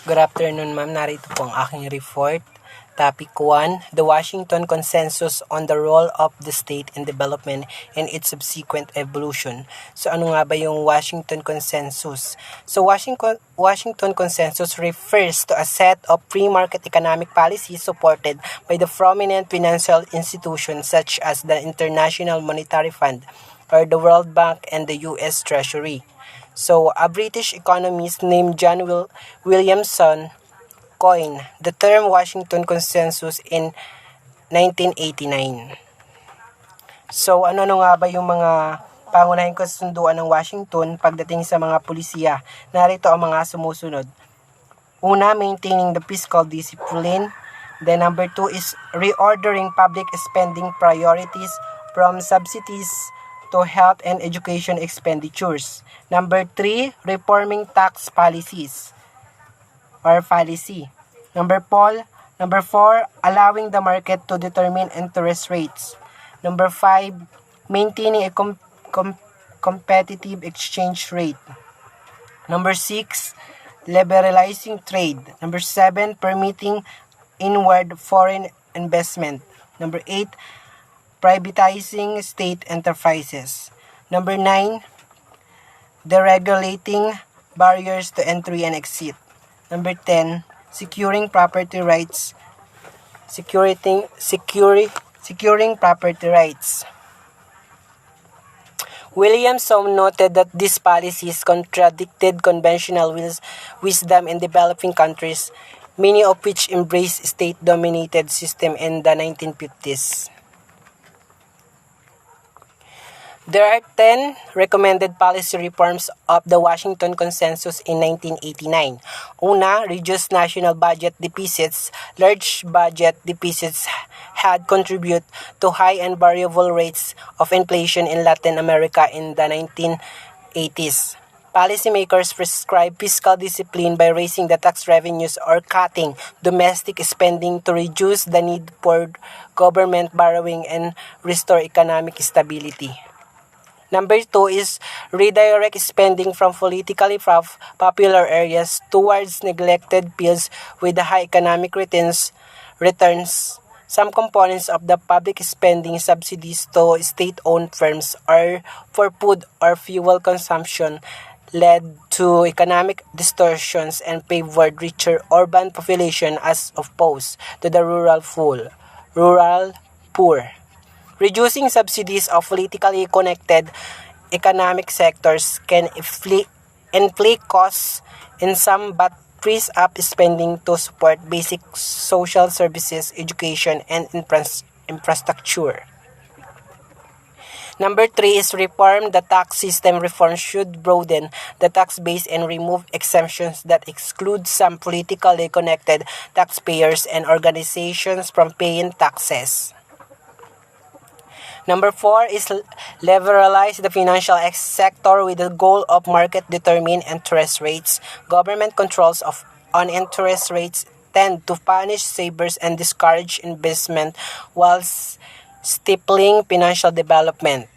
Good afternoon, ma'am. Narito po ang aking report. Topic 1, the Washington Consensus on the Role of the State in Development and its Subsequent Evolution. So ano nga ba yung Washington Consensus? So Washington Consensus refers to a set of free market economic policies supported by the prominent financial institutions such as the International Monetary Fund or the World Bank and the US Treasury. So a British economist named John Williamson coined the term Washington Consensus in 1989. So ano nga ba yung mga pangunahing kasunduan ng Washington pagdating sa mga pulisiya? Narito ang mga sumusunod. Una, maintaining the fiscal discipline. Then number 2 is reordering public spending priorities from subsidies to health and education expenditures. Number 3, reforming tax policies or policy. Number 4, allowing the market to determine interest rates. Number 5, maintaining a competitive exchange rate. Number 6, liberalizing trade. Number 7, permitting inward foreign investment. Number 8, privatizing state enterprises. Number 9, deregulating barriers to entry and exit. Number 10, securing property rights. Securing property rights. Williamson noted that these policies contradicted conventional wisdom in developing countries, many of which embraced state-dominated system in the 1950s. There are 10 recommended policy reforms of the Washington Consensus in 1989. Una, reduce national budget deficits. Large budget deficits had contributed to high and variable rates of inflation in Latin America in the 1980s. Policymakers prescribe fiscal discipline by raising the tax revenues or cutting domestic spending to reduce the need for government borrowing and restore economic stability. Number 2 is redirect spending from politically popular areas towards neglected fields with high economic returns. Some components of the public spending subsidies to state-owned firms are for food or fuel consumption led to economic distortions and favored richer urban population as opposed to the rural poor. Reducing subsidies of politically connected economic sectors can inflict costs in some but frees up spending to support basic social services, education, and infrastructure. Number 3 is reform the tax system. Reform should broaden the tax base and remove exemptions that exclude some politically connected taxpayers and organizations from paying taxes. Number 4 is liberalize the financial sector with the goal of market-determined interest rates. Government controls on interest rates tend to punish savers and discourage investment while stifling financial development.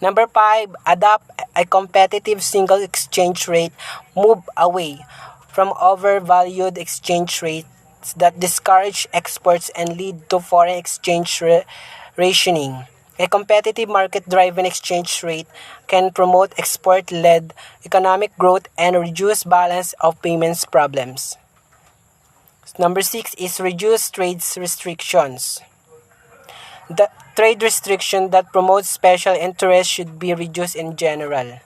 Number 5, adopt a competitive single exchange rate. Move away from overvalued exchange rates that discourage exports and lead to foreign exchange rationing. A competitive market-driven exchange rate can promote export-led economic growth and reduce balance of payments problems. Number 6 is reduce trade restrictions. The trade restriction that promotes special interests should be reduced in general.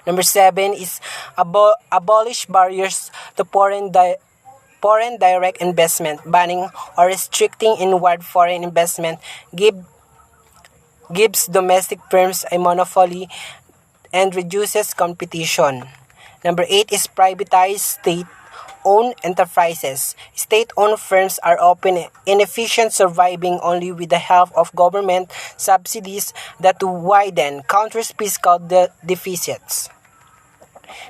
Number 7 is abolish barriers to foreign direct investment. Banning or restricting inward foreign investment gives domestic firms a monopoly and reduces competition. Number 8 is privatize state-owned enterprises. State-owned firms are often inefficient, surviving only with the help of government subsidies that widen countries' fiscal deficits.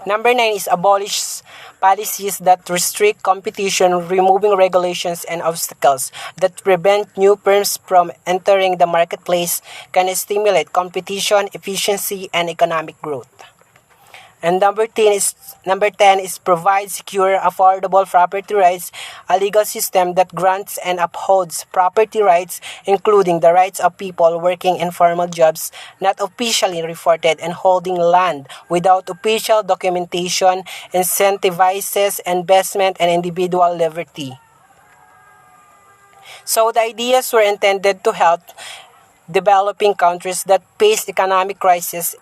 Number 9 is abolish policies that restrict competition, removing regulations and obstacles that prevent new firms from entering the marketplace can stimulate competition, efficiency, and economic growth. And number 10 is provide secure, affordable property rights, a legal system that grants and upholds property rights, including the rights of people working in formal jobs, not officially reported and holding land without official documentation, incentivizes investment and individual liberty. So the ideas were intended to help developing countries that face economic crisis.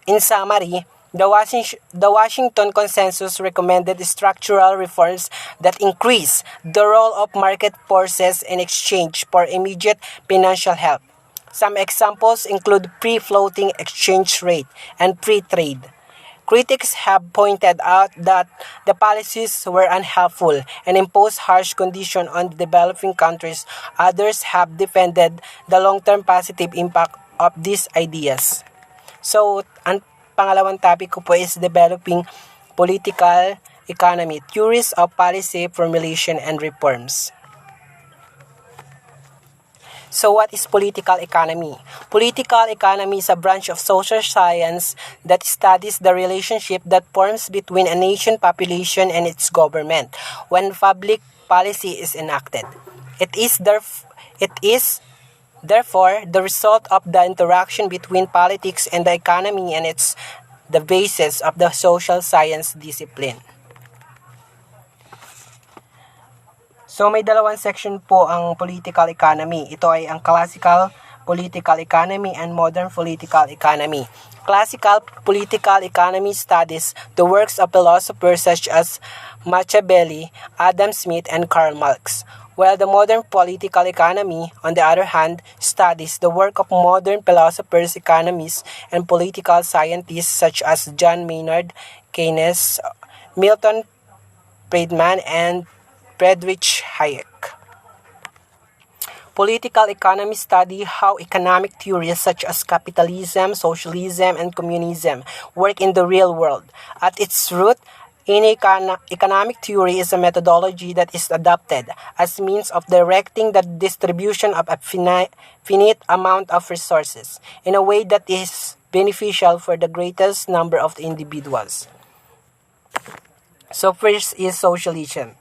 In summary, the Washington Consensus recommended structural reforms that increase the role of market forces in exchange for immediate financial help. Some examples include free-floating exchange rate and free trade. Critics have pointed out that the policies were unhelpful and imposed harsh conditions on developing countries. Others have defended the long-term positive impact of these ideas. So, ang pangalawang topic ko po is developing political economy, theories of policy formulation and reforms. So what is political economy? Political economy is a branch of social science that studies the relationship that forms between a nation population and its government when public policy is enacted. It is therefore the result of the interaction between politics and the economy, and it's the basis of the social science discipline. So may dalawang section po ang political economy. Ito ay ang classical political economy and modern political economy. Classical political economy studies the works of philosophers such as Machiavelli, Adam Smith, and Karl Marx, while the modern political economy, on the other hand, studies the work of modern philosophers, economists, and political scientists such as John Maynard Keynes, Milton Friedman, and Friedrich Hayek. Political economy study how economic theories such as capitalism, socialism, and communism work in the real world. At its root, economic theory is a methodology that is adopted as means of directing the distribution of a finite amount of resources in a way that is beneficial for the greatest number of individuals. So first is socialism.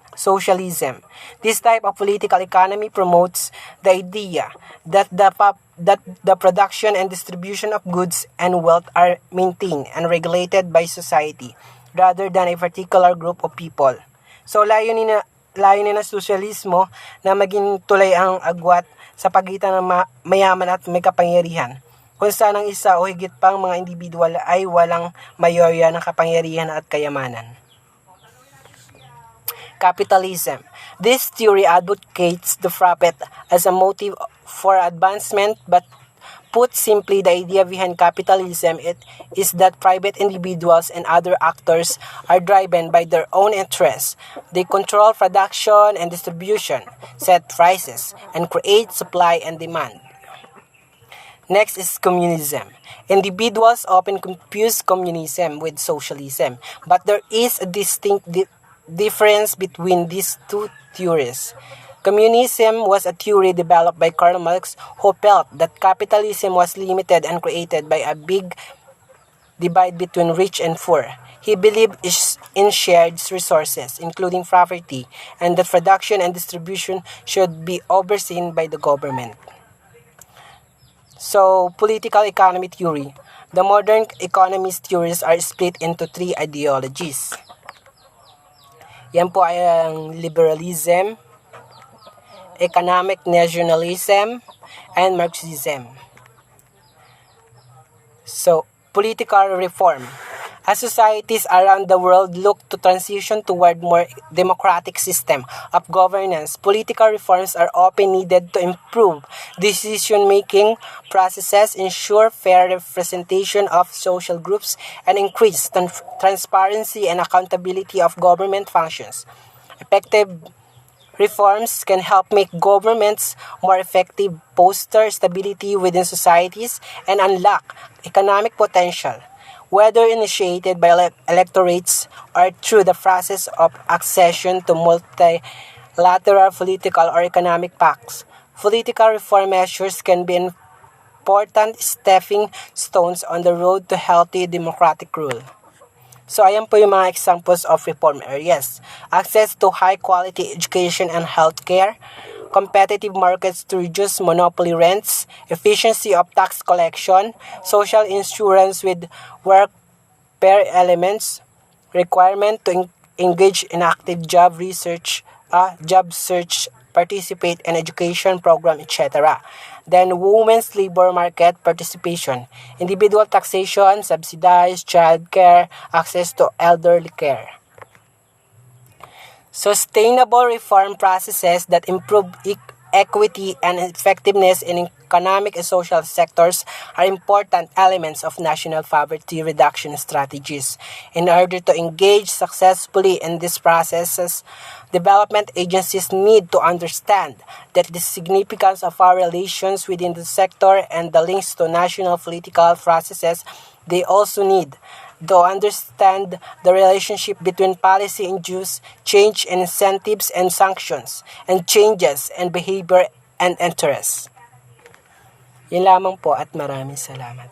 This type of political economy promotes the idea that the production and distribution of goods and wealth are maintained and regulated by society rather than a particular group of people. So layunin ng sosyalismo na maging tulay ang agwat sa pagitan ng mayaman at may kapangyarihan, kung saan ang isa o higit pang mga individual ay walang mayorya ng kapangyarihan at kayamanan. Capitalism. This theory advocates the profit as a motive for advancement, but put simply, the idea behind capitalism is that private individuals and other actors are driven by their own interests. They control production and distribution, set prices, and create supply and demand. Next is communism. Individuals often confuse communism with socialism, but there is a distinct difference between these two theories. Communism was a theory developed by Karl Marx, who felt that capitalism was limited and created by a big divide between rich and poor. He believed in shared resources, including property, and that production and distribution should be overseen by the government. So, political economy theory. The modern economist theories are split into three ideologies. Yan po ay ang liberalism, economic nationalism, and Marxism. So, political reform. As societies around the world look to transition toward more democratic system of governance, political reforms are often needed to improve decision-making processes, ensure fair representation of social groups, and increase transparency and accountability of government functions. Effective reforms can help make governments more effective, foster stability within societies, and unlock economic potential, whether initiated by electorates or through the process of accession to multilateral political or economic pacts. Political reform measures can be important stepping stones on the road to healthy democratic rule. So, ayan po yung mga examples of reform areas. Access to high-quality education and healthcare, competitive markets to reduce monopoly rents, efficiency of tax collection, social insurance with work pair elements, requirement to engage in active job search, participate in education program, etc. Then, women's labor market participation, individual taxation, subsidized child care, access to elderly care. Sustainable reform processes that improve equity and effectiveness in economic and social sectors are important elements of national poverty reduction strategies. In order to engage successfully in these processes, development agencies need to understand that the significance of our relations within the sector and the links to national political processes. They also need to understand the relationship between policy-induced change in incentives and sanctions, and changes in behavior and interests. Yan lamang po at maraming salamat.